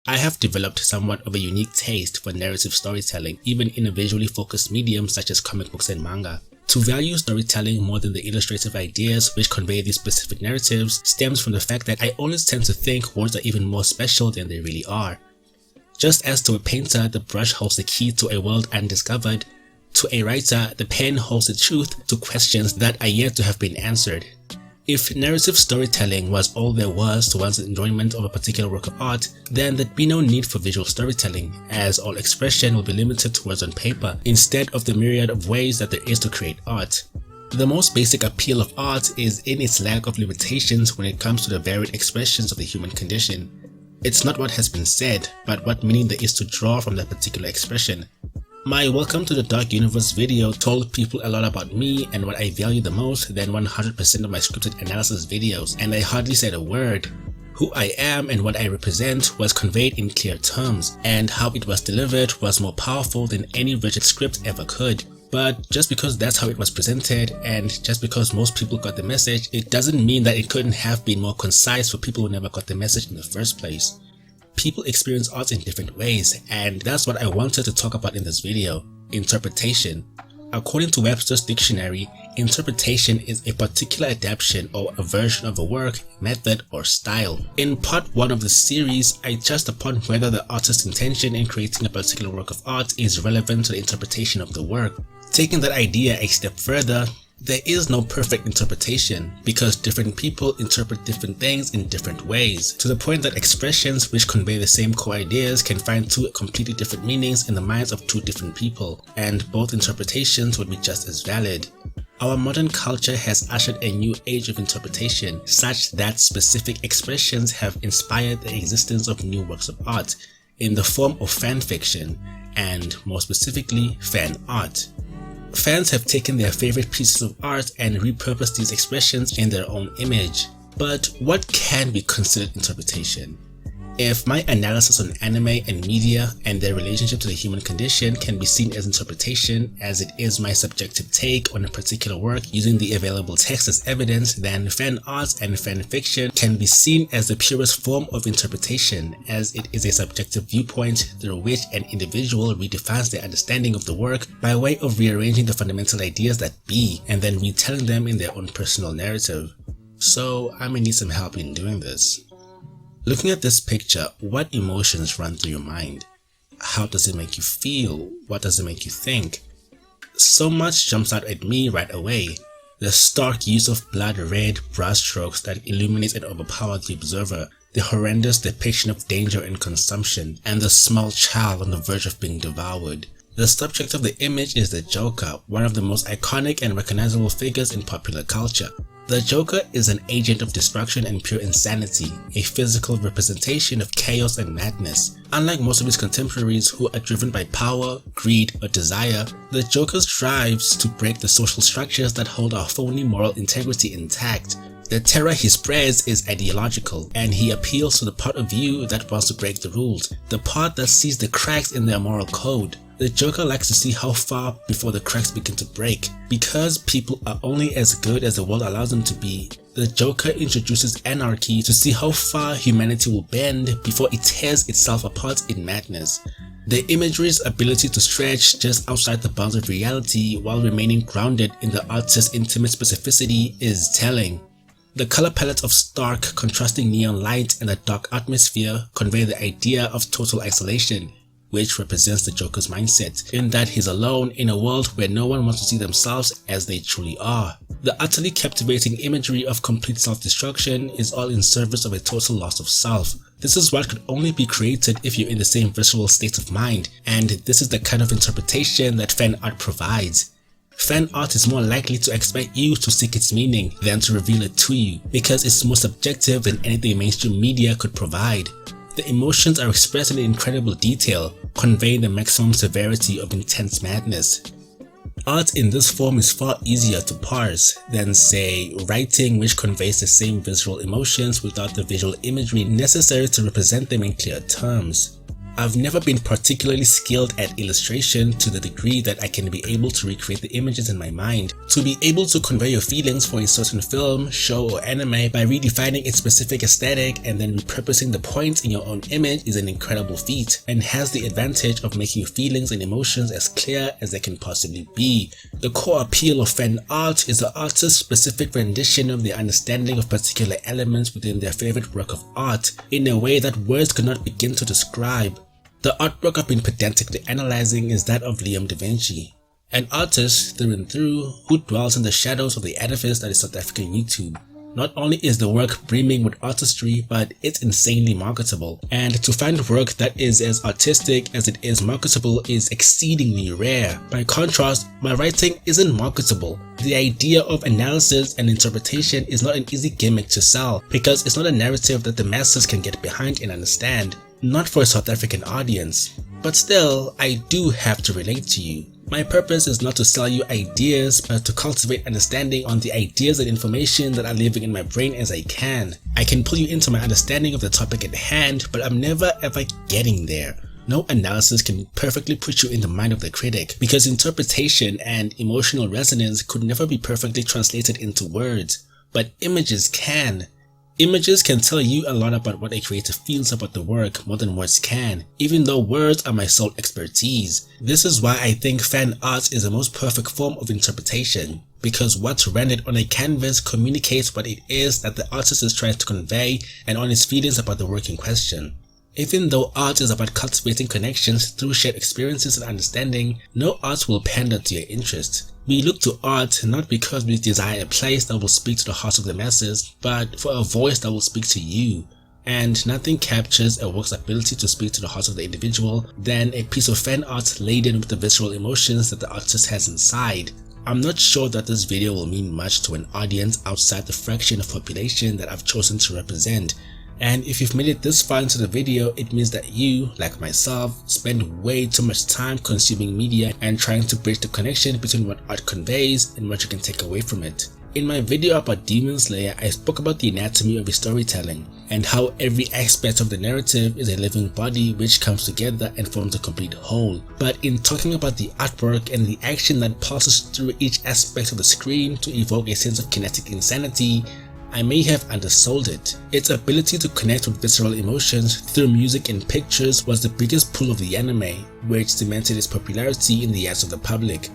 I have developed somewhat of a unique taste for narrative storytelling, even in a visually focused medium such as comic books and manga. To value storytelling more than the illustrative ideas which convey these specific narratives stems from the fact that I always tend to think words are even more special than they really are. Just as to a painter, the brush holds the key to a world undiscovered, to a writer, the pen holds the truth to questions that are yet to have been answered. If narrative storytelling was all there was to one's enjoyment of a particular work of art, then there'd be no need for visual storytelling, as all expression will be limited to words on paper, instead of the myriad of ways that there is to create art. The most basic appeal of art is in its lack of limitations when it comes to the varied expressions of the human condition. It's not what has been said, but what meaning there is to draw from that particular expression. My Welcome to the Dark Universe video told people a lot about me and what I value the most than 100% of my scripted analysis videos, and I hardly said a word. Who I am and what I represent was conveyed in clear terms, and how it was delivered was more powerful than any rigid script ever could. But just because that's how it was presented, and just because most people got the message, it doesn't mean that it couldn't have been more concise for people who never got the message in the first place. People experience art in different ways, and that's what I wanted to talk about in this video. Interpretation. According to Webster's dictionary, interpretation is a particular adaptation or a version of a work, method, or style. In part 1 of the series, I touched upon whether the artist's intention in creating a particular work of art is relevant to the interpretation of the work. Taking that idea a step further, there is no perfect interpretation, because different people interpret different things in different ways, to the point that expressions which convey the same core ideas can find two completely different meanings in the minds of two different people, and both interpretations would be just as valid. Our modern culture has ushered a new age of interpretation, such that specific expressions have inspired the existence of new works of art, in the form of fan fiction, and more specifically, fan art. Fans have taken their favorite pieces of art and repurposed these expressions in their own image. But what can be considered interpretation? If my analysis on anime and media and their relationship to the human condition can be seen as interpretation, as it is my subjective take on a particular work using the available text as evidence, then fan art and fan fiction can be seen as the purest form of interpretation, as it is a subjective viewpoint through which an individual redefines their understanding of the work by way of rearranging the fundamental ideas that be, and then retelling them in their own personal narrative. So I may need some help in doing this. Looking at this picture, what emotions run through your mind? How does it make you feel? What does it make you think? So much jumps out at me right away. The stark use of blood red brushstrokes that illuminate and overpower the observer, the horrendous depiction of danger and consumption, and the small child on the verge of being devoured. The subject of the image is the Joker, one of the most iconic and recognizable figures in popular culture. The Joker is an agent of destruction and pure insanity, a physical representation of chaos and madness. Unlike most of his contemporaries who are driven by power, greed, or desire, the Joker strives to break the social structures that hold our phony moral integrity intact. The terror he spreads is ideological, and he appeals to the part of you that wants to break the rules, the part that sees the cracks in their moral code. The Joker likes to see how far before the cracks begin to break. Because people are only as good as the world allows them to be, the Joker introduces anarchy to see how far humanity will bend before it tears itself apart in madness. The imagery's ability to stretch just outside the bounds of reality while remaining grounded in the artist's intimate specificity is telling. The color palette of stark, contrasting neon light and a dark atmosphere convey the idea of total isolation, which represents the Joker's mindset, in that he's alone in a world where no one wants to see themselves as they truly are. The utterly captivating imagery of complete self-destruction is all in service of a total loss of self. This is what could only be created if you're in the same visceral state of mind, and this is the kind of interpretation that fan art provides. Fan art is more likely to expect you to seek its meaning than to reveal it to you, because it's more subjective than anything mainstream media could provide. The emotions are expressed in incredible detail, conveying the maximum severity of intense madness. Art in this form is far easier to parse than, say, writing, which conveys the same visceral emotions without the visual imagery necessary to represent them in clear terms. I've never been particularly skilled at illustration to the degree that I can be able to recreate the images in my mind. To be able to convey your feelings for a certain film, show or anime by redefining its specific aesthetic and then repurposing the points in your own image is an incredible feat, and has the advantage of making your feelings and emotions as clear as they can possibly be. The core appeal of fan art is the artist's specific rendition of their understanding of particular elements within their favorite work of art in a way that words could not begin to describe. The artwork I've been pedantically analyzing is that of Da Vinci, an artist through and through who dwells in the shadows of the edifice that is South African YouTube. Not only is the work brimming with artistry, but it's insanely marketable, and to find work that is as artistic as it is marketable is exceedingly rare. By contrast, my writing isn't marketable. The idea of analysis and interpretation is not an easy gimmick to sell, because it's not a narrative that the masses can get behind and understand. Not for a South African audience. But still, I do have to relate to you. My purpose is not to sell you ideas, but to cultivate understanding on the ideas and information that are living in my brain as I can. I can pull you into my understanding of the topic at hand, but I'm never ever getting there. No analysis can perfectly put you in the mind of the critic, because interpretation and emotional resonance could never be perfectly translated into words, but images can. Images can tell you a lot about what a creator feels about the work more than words can, even though words are my sole expertise. This is why I think fan art is the most perfect form of interpretation, because what's rendered on a canvas communicates what it is that the artist is trying to convey and honest feelings about the work in question. Even though art is about cultivating connections through shared experiences and understanding, no art will pander to your interest. We look to art not because we desire a place that will speak to the hearts of the masses, but for a voice that will speak to you. And nothing captures a work's ability to speak to the heart of the individual than a piece of fan art laden with the visceral emotions that the artist has inside. I'm not sure that this video will mean much to an audience outside the fraction of population that I've chosen to represent. And if you've made it this far into the video, it means that you, like myself, spend way too much time consuming media and trying to bridge the connection between what art conveys and what you can take away from it. In my video about Demon Slayer, I spoke about the anatomy of storytelling and how every aspect of the narrative is a living body which comes together and forms a complete whole. But in talking about the artwork and the action that passes through each aspect of the screen to evoke a sense of kinetic insanity, I may have undersold it. Its ability to connect with visceral emotions through music and pictures was the biggest pull of the anime, which cemented its popularity in the eyes of the public.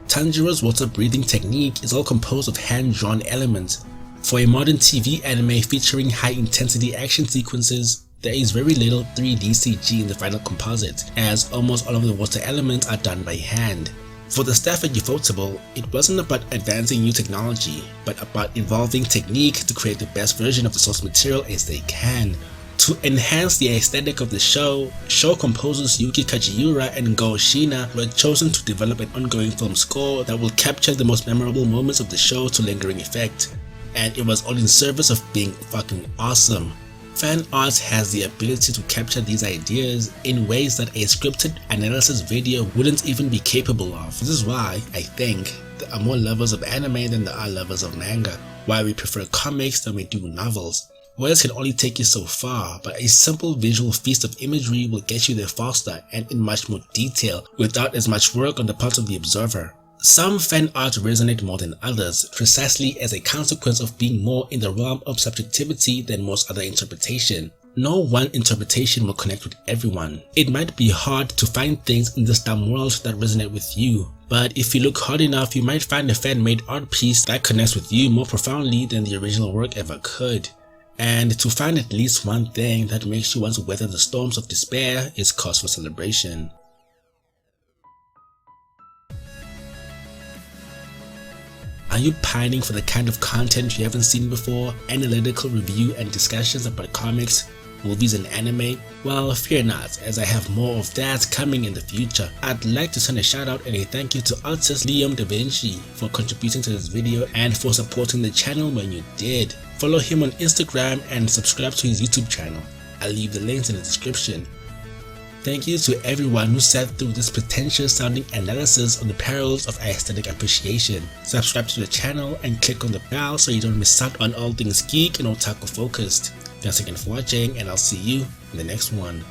Tanjiro's water-breathing technique is all composed of hand-drawn elements. For a modern TV anime featuring high-intensity action sequences, there is very little 3D CG in the final composite, as almost all of the water elements are done by hand. For the staff at Ufotable, it wasn't about advancing new technology, but about evolving technique to create the best version of the source material as they can. To enhance the aesthetic of the show composers Yuki Kajiura and Go Shina were chosen to develop an ongoing film score that will capture the most memorable moments of the show to lingering effect. And it was all in service of being fucking awesome. Fan art has the ability to capture these ideas in ways that a scripted analysis video wouldn't even be capable of. This is why I think there are more lovers of anime than there are lovers of manga, why we prefer comics than we do novels. Words can only take you so far, but a simple visual feast of imagery will get you there faster and in much more detail without as much work on the part of the observer. Some fan art resonate more than others, precisely as a consequence of being more in the realm of subjectivity than most other interpretation. No one interpretation will connect with everyone. It might be hard to find things in this dumb world that resonate with you, but if you look hard enough, you might find a fan-made art piece that connects with you more profoundly than the original work ever could. And to find at least one thing that makes you want to weather the storms of despair is cause for celebration. Are you pining for the kind of content you haven't seen before? Analytical review and discussions about comics, movies and anime? Well, fear not, as I have more of that coming in the future. I'd like to send a shout out and a thank you to artist Da Vinci for contributing to this video and for supporting the channel when you did. Follow him on Instagram and subscribe to his YouTube channel. I'll leave the links in the description. Thank you to everyone who sat through this pretentious sounding analysis on the perils of aesthetic appreciation. Subscribe to the channel and click on the bell so you don't miss out on all things geek and otaku focused. Thanks again for watching, and I'll see you in the next one.